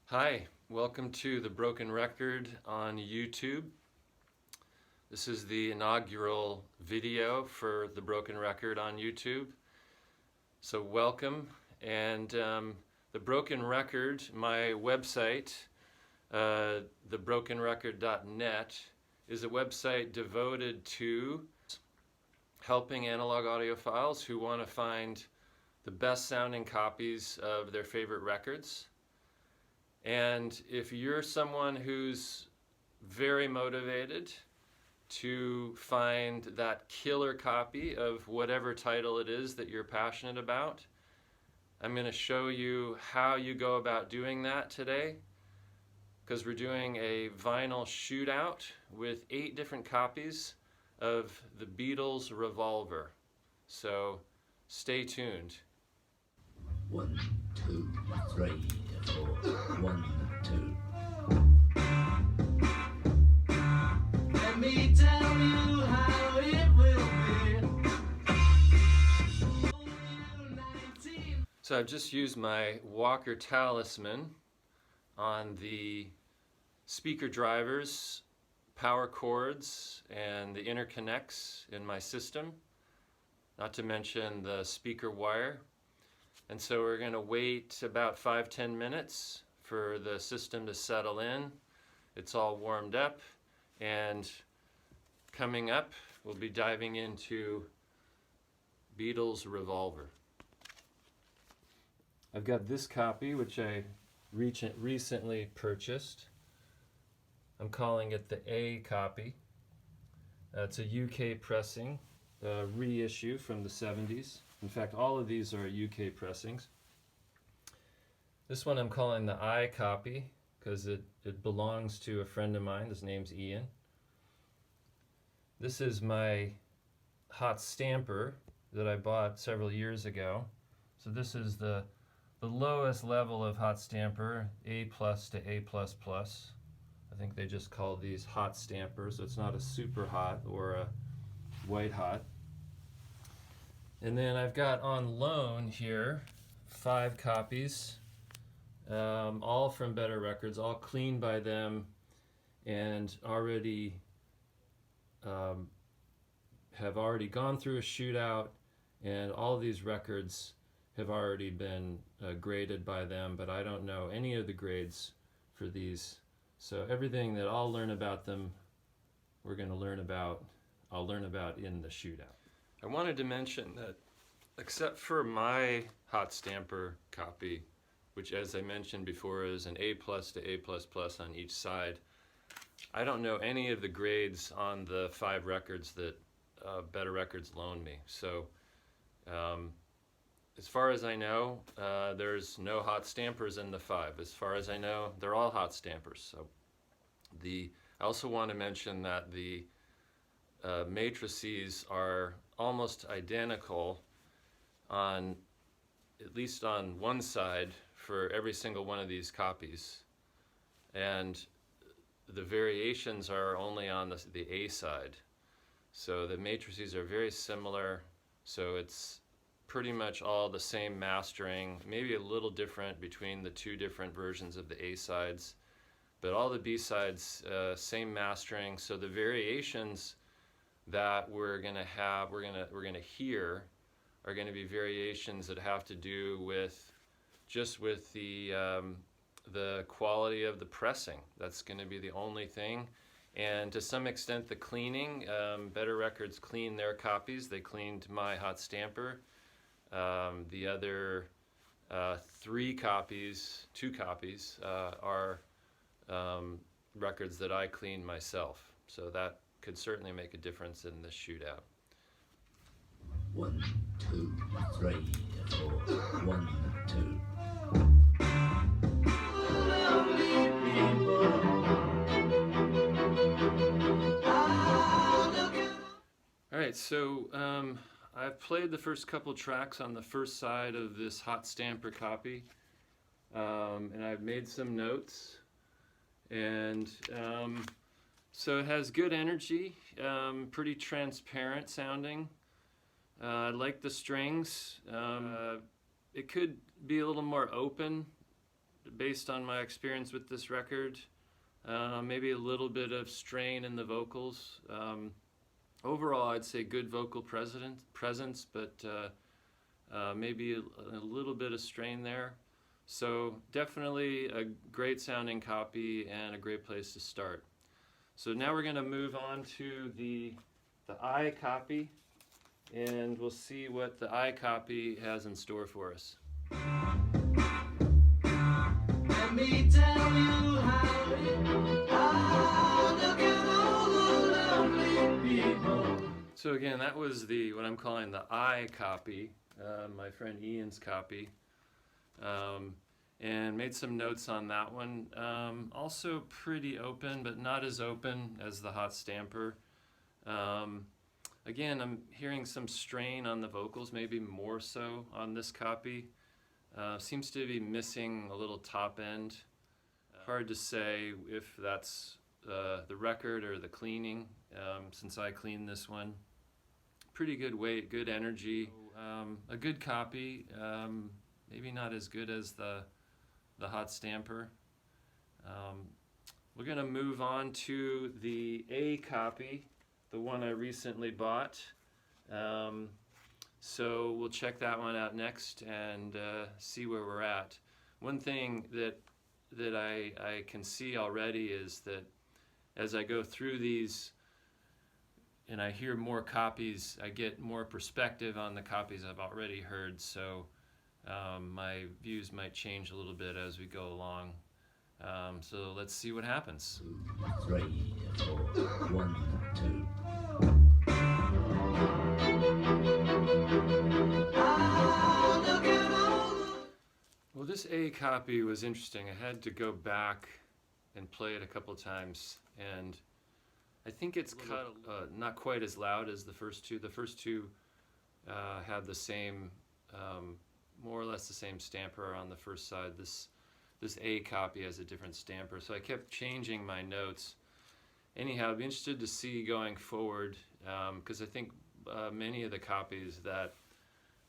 Hi, welcome to the Broken Record on YouTube. This is the inaugural video for the Broken Record on YouTube. So welcome, and the Broken Record, my website, thebrokenrecord.net, is a website devoted to helping analog audiophiles who want to find the best sounding copies of their favorite records. And if you're someone who's very motivated to find that killer copy of whatever title it is that you're passionate about, I'm going to show you how you go about doing that today, because we're doing a vinyl shootout with 8 different copies of the Beatles Revolver. So stay tuned. 1, 2, 3, 4. 1, 2. Let me tell you how it will be. So I've just used my Walker Talisman on the speaker drivers, power cords, and the interconnects in my system, not to mention the speaker wire. And so we're going to wait about 5-10 minutes for the system to settle in. It's all warmed up, and coming up we'll be diving into Beatles Revolver. I've got this copy which I recently purchased. I'm calling it the A copy. It's a UK pressing, reissue from the 70s. In fact, all of these are UK pressings. This one I'm calling the I copy because it belongs to a friend of mine. His name's Ian. This is my hot stamper that I bought several years ago. So this is the lowest level of hot stamper, A+ to A++. I think they just call these hot stampers, so it's not a super hot or a white hot. And then I've got on loan here 5 copies, all from Better Records, all cleaned by them, and already have already gone through a shootout, and all these records have already been graded by them, but I don't know any of the grades for these. So everything that I'll learn about them, I'll learn about in the shootout. I wanted to mention that except for my hot stamper copy, which as I mentioned before is an A+ to A++ on each side, I don't know any of the grades on the 5 records that Better Records loaned me. So as far as I know, there's no hot stampers in the 5. As far as I know, they're all hot stampers. So I also want to mention that the matrices are almost identical on at least on one side for every single one of these copies, and the variations are only on the A side. So the matrices are very similar, so it's pretty much all the same mastering, maybe a little different between the 2 different versions of the A sides, but all the B sides same mastering. So the variations that we're gonna hear are going to be variations that have to do with the quality of the pressing. That's going to be the only thing, and to some extent the cleaning. Better Records cleaned their copies. They cleaned my hot stamper. The other 2 copies are records that I cleaned myself. So that could certainly make a difference in this shootout. 1, 2, 3, 4. 1, 2. Alright, so I've played the first couple tracks on the first side of this hot stamper copy, and I've made some notes, and so it has good energy, pretty transparent sounding. I like the strings. It could be a little more open based on my experience with this record. Maybe a little bit of strain in the vocals. Overall, I'd say good vocal presence, but maybe a little bit of strain there. So definitely a great sounding copy and a great place to start. So now we're going to move on to the I copy, and we'll see what the I copy has in store for us. Let me tell you how it, ah, look at all the lovely people. So again, that was what I'm calling the I copy, my friend Ian's copy, and made some notes on that one. Also pretty open, but not as open as the Hot Stamper. Again, I'm hearing some strain on the vocals, maybe more so on this copy. Seems to be missing a little top end. Hard to say if that's the record or the cleaning, since I cleaned this one. Pretty good weight, good energy, a good copy. Maybe not as good as the Hot Stamper. We're going to move on to the A copy, the one I recently bought. So we'll check that one out next and see where we're at. One thing that I can see already is that as I go through these and I hear more copies, I get more perspective on the copies I've already heard. So my views might change a little bit as we go along. So let's see what happens. 2, 3, 4, 1, 2. Ah, look at all the Well, this A copy was interesting. I had to go back and play it a couple times, and I think it's cut not quite as loud as the first two. The first two had the same, more or less the same stamper on the first side. This A copy has a different stamper, so I kept changing my notes. Anyhow, I'd be interested to see going forward, because I think many of the copies that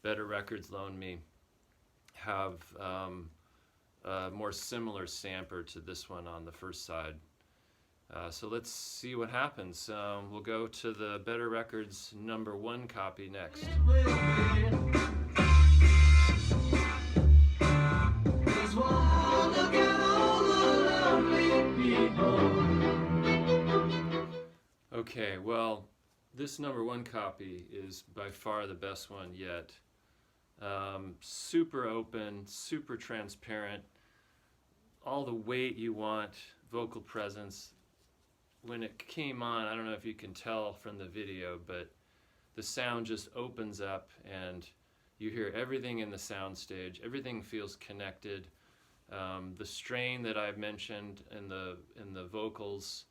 Better Records loaned me have a more similar stamper to this one on the first side. So let's see what happens. We'll go to the Better Records #1 copy next. will be. There's one, look at all the lovely people. Okay, well, this #1 copy is by far the best one yet. Super open, super transparent, all the weight you want, vocal presence. When it came on, I don't know if you can tell from the video, but the sound just opens up and you hear everything in the sound stage. Everything feels connected. The strain that I've mentioned in the vocals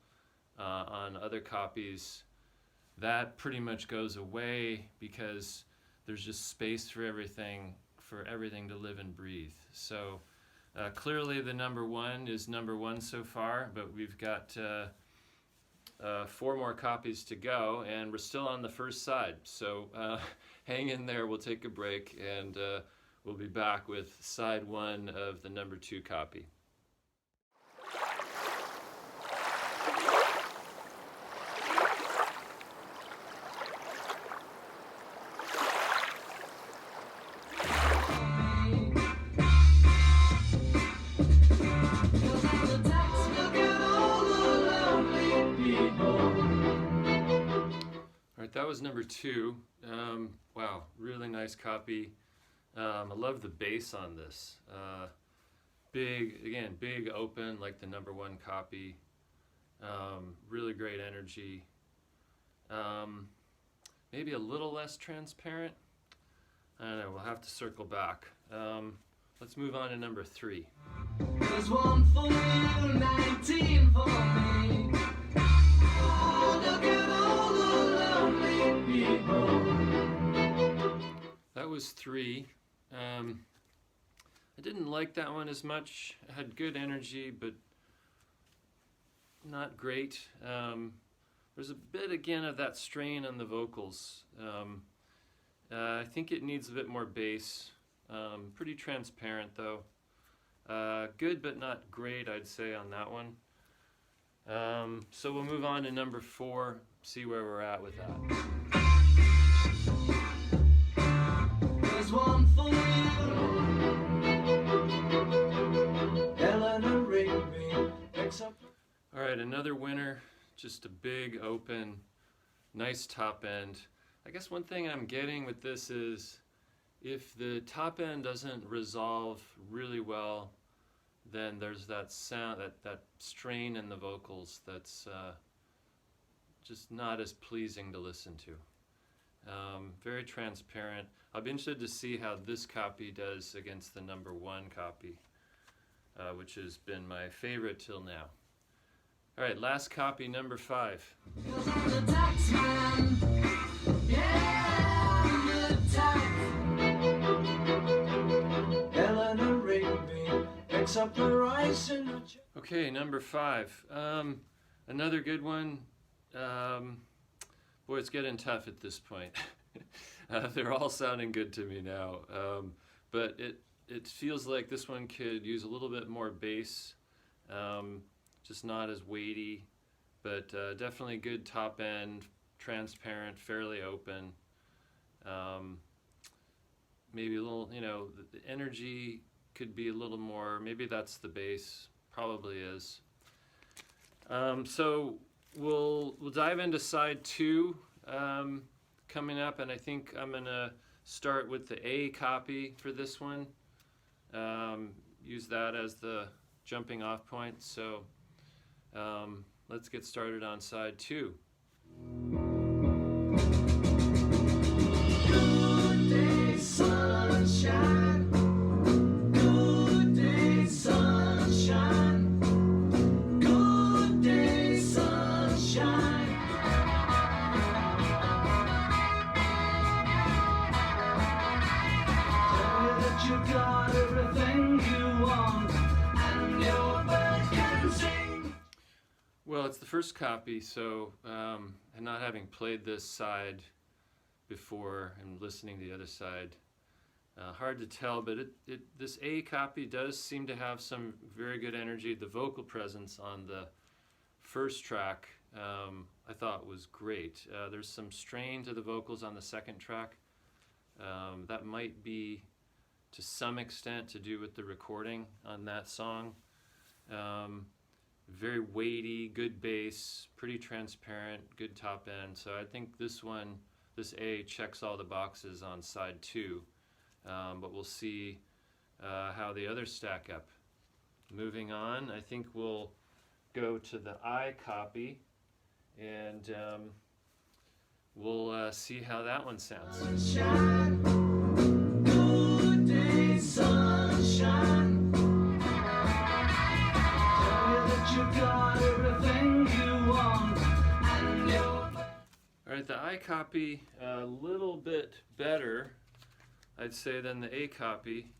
on other copies, that pretty much goes away because there's just space for everything to live and breathe. So clearly the #1 is #1 so far, but we've got 4 more copies to go, and we're still on the first side. So hang in there, we'll take a break, and we'll be back with side 1 of the #2 copy. That was #2. Wow, really nice copy. I love the bass on this. Big open like the #1 copy. Really great energy. Maybe a little less transparent. I don't know, we'll have to circle back. Let's move on to #3. There's one for you, 19 for me. Oh, look at all the lovely people. That was 3. I didn't like that one as much. It had good energy, but not great. There's a bit again of that strain on the vocals. I think it needs a bit more bass. Pretty transparent though. Good but not great, I'd say, on that one. So we'll move on to number 4, see where we're at with that. There's one for you, Eleanor Rigby. Except All right, another winner, just a big open, nice top end. I guess one thing I'm getting with this is if the top end doesn't resolve really well, then there's that sound, that strain in the vocals that's just not as pleasing to listen to. Very transparent. I'll be interested to see how this copy does against the number 1 copy, which has been my favorite till now. All right, last copy, number 5. 'cause I'm the tax man. Yeah, I'm the tax. Eleanor Rigby. Picks up the rice in the Okay, number 5. Another good one. Boy, it's getting tough at this point. They're all sounding good to me now, but it feels like this one could use a little bit more bass, just not as weighty, but definitely good top end, transparent, fairly open. Maybe a little, the energy could be a little more, maybe that's the bass, probably is. So we'll dive into side 2 coming up, and I think I'm gonna start with the A copy for this one. Use that as the jumping off point. So let's get started on side 2. good day, sunshine. Good day, sunshine. Good day, sunshine. Tell you that you've got everything you want, and your bird can sing. Well, it's the first copy, so and not having played this side before and listening to the other side, hard to tell, but this A copy does seem to have some very good energy. The vocal presence on the first track I thought was great. There's some strain to the vocals on the second track. That might be to some extent to do with the recording on that song. Very weighty, good bass, pretty transparent, good top end. So I think this A checks all the boxes on side 2, but we'll see how the others stack up. Moving on, I think we'll go to the I copy, and we'll see how that one sounds. Sunshine, good day, sunshine. Tell you that you've got everything you want, and you're All right, the I copy, a little bit better, I'd say, than the A copy.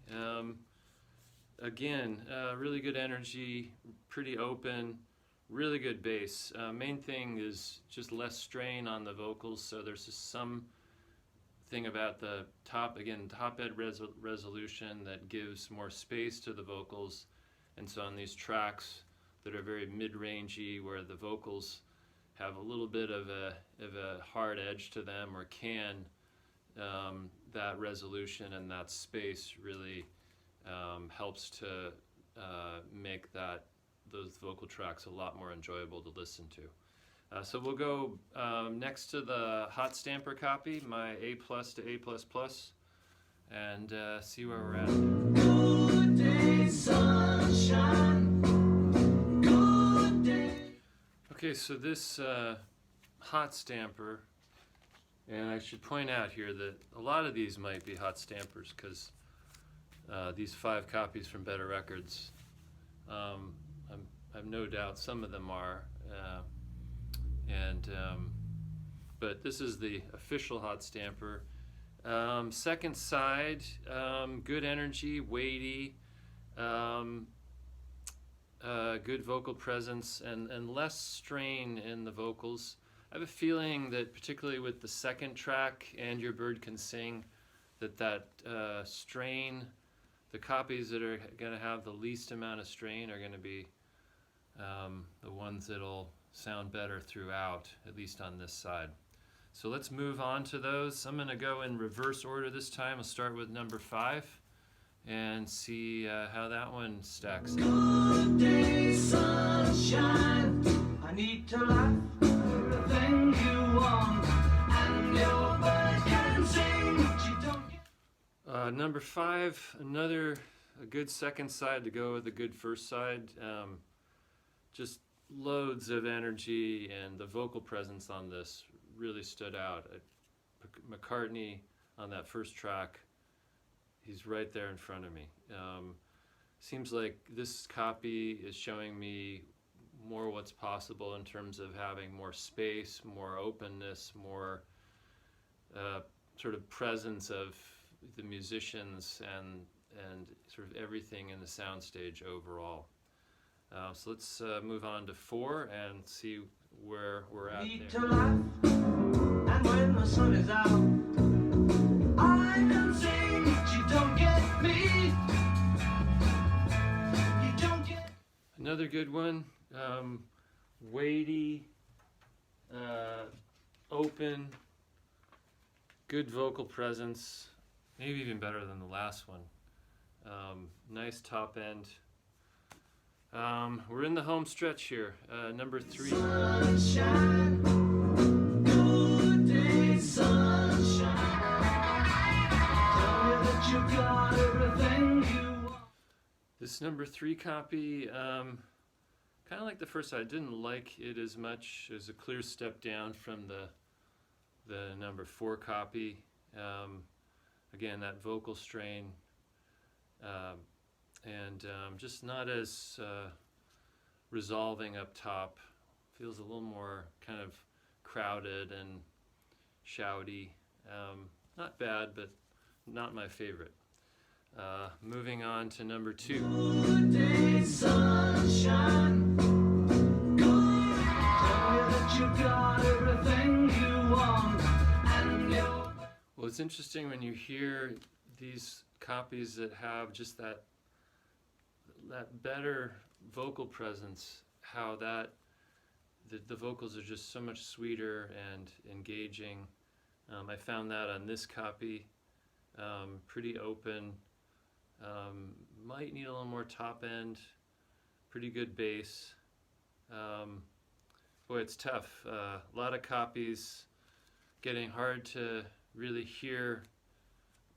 Again, really good energy, pretty open, really good bass. Main thing is just less strain on the vocals, so there's just some thing about the top end resolution that gives more space to the vocals. And so on these tracks that are very mid-rangey, where the vocals have a little bit of a hard edge to them, or that resolution and that space really helps to make those vocal tracks a lot more enjoyable to listen to. So we'll go next to the Hot Stamper copy, my A+ to A++, and see where we're at. good day, sunshine. Good day. Okay, so this Hot Stamper, and I should point out here that a lot of these might be Hot Stampers, because these 5 copies from Better Records, I've no doubt some of them are, but this is the official Hot Stamper. Second side, good energy, weighty, good vocal presence, and less strain in the vocals. I have a feeling that particularly with the second track, And Your Bird Can Sing, that strain, the copies that are going to have the least amount of strain are going to be the ones that'll sound better throughout, at least on this side. So let's move on to those. I'm going to go in reverse order this time. I'll start with number 5 and see how that one stacks up. Good day, sunshine. I need to laugh everything you want, and your bird can sing, but you don't get. Number 5, a good second side to go with a good first side. Just loads of energy, and the vocal presence on this really stood out. McCartney on that first track, he's right there in front of me. Seems like this copy is showing me more what's possible in terms of having more space, more openness, more sort of presence of the musicians and sort of everything in the soundstage overall. So let's move on to 4 and see where we're at Need there. to laugh, and when the sun is out, I can sing, but you don't get me. You don't get. Another good one, weighty, open, good vocal presence, maybe even better than the last one. Nice top end. We're in the home stretch here. Number 3. Sunshine, good day, sunshine. Tell me that you've got everything you want. This number 3 copy, kind of like the first side. I didn't like it as much. It was a clear step down from the number 4 copy. Again, that vocal strain, and just not as resolving up top. Feels a little more kind of crowded and shouty. Not bad, but not my favorite. Moving on to number 2. Good day, sunshine. Good. Tell me that you've got everything you want, and you're. Well, it's interesting when you hear these copies that have just that better vocal presence, how that the vocals are just so much sweeter and engaging. I found that on this copy, pretty open. Might need a little more top end, pretty good bass. Boy, it's tough. A lot of copies, getting hard to really hear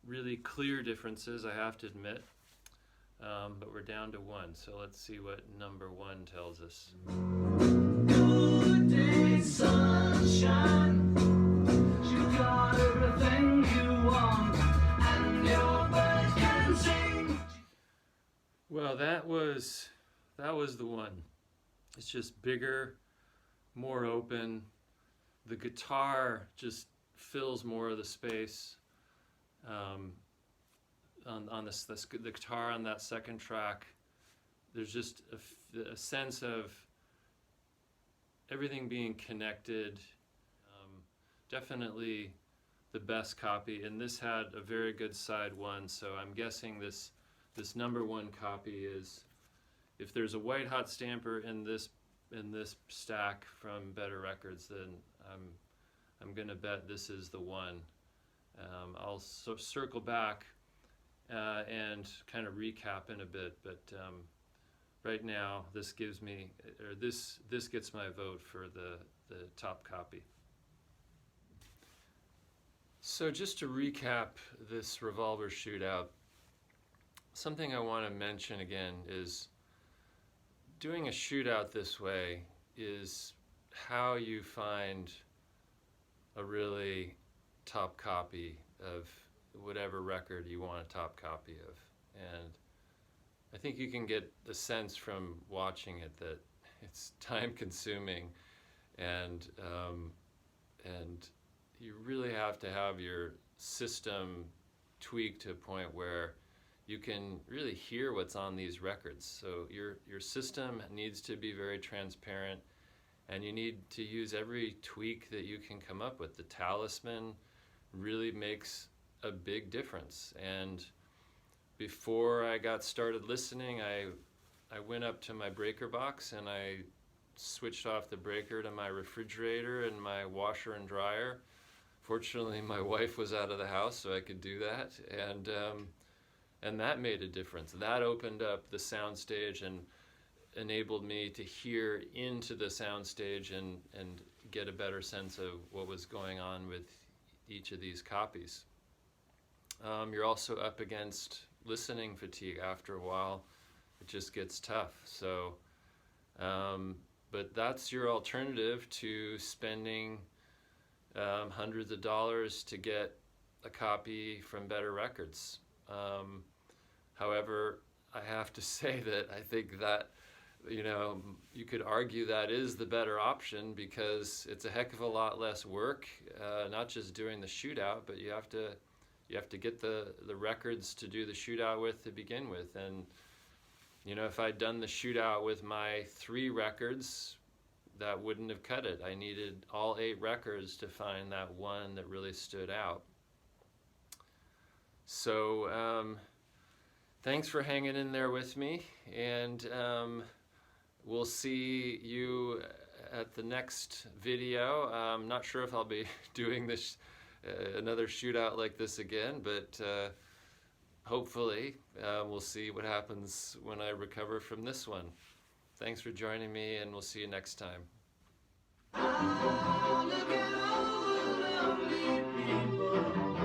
really clear differences, I have to admit. But we're down to 1, so let's see what number 1 tells us. Good day, sunshine. You got everything you want, and your bird can sing. Well, that was the one. It's just bigger, more open. The guitar just fills more of the space. On the guitar on that second track, there's just a sense of everything being connected. Definitely the best copy, and this had a very good side 1, so I'm guessing this number 1 copy is, if there's a white hot stamper in this stack from Better Records, then I'm gonna bet this is the one. I'll circle back and kind of recap in a bit, but right now this gets my vote for the top copy. So just to recap this Revolver Shootout, something I want to mention again is doing a shootout this way is how you find a really top copy of whatever record you want a top copy of. And I think you can get the sense from watching it that it's time consuming, and you really have to have your system tweaked to a point where you can really hear what's on these records. So your system needs to be very transparent, and you need to use every tweak that you can come up with. The talisman really makes a big difference, and before I got started listening, I went up to my breaker box and I switched off the breaker to my refrigerator and my washer and dryer. Fortunately, my wife was out of the house, so I could do that, and that made a difference. That opened up the soundstage and enabled me to hear into the soundstage and get a better sense of what was going on with each of these copies. You're also up against listening fatigue after a while. It just gets tough. So, but that's your alternative to spending hundreds of dollars to get a copy from Better Records. However, I have to say that I think that, you know, you could argue that is the better option because it's a heck of a lot less work, not just doing the shootout, but you have to get the records to do the shootout with to begin with. And, you know, if I'd done the shootout with my 3 records, that wouldn't have cut it. I needed all 8 records to find that one that really stood out. So thanks for hanging in there with me, and we'll see you at the next video. I'm not sure if I'll be doing this another shootout like this again, but hopefully we'll see what happens when I recover from this one. Thanks for joining me, and we'll see you next time. Oh, look at all the lovely people.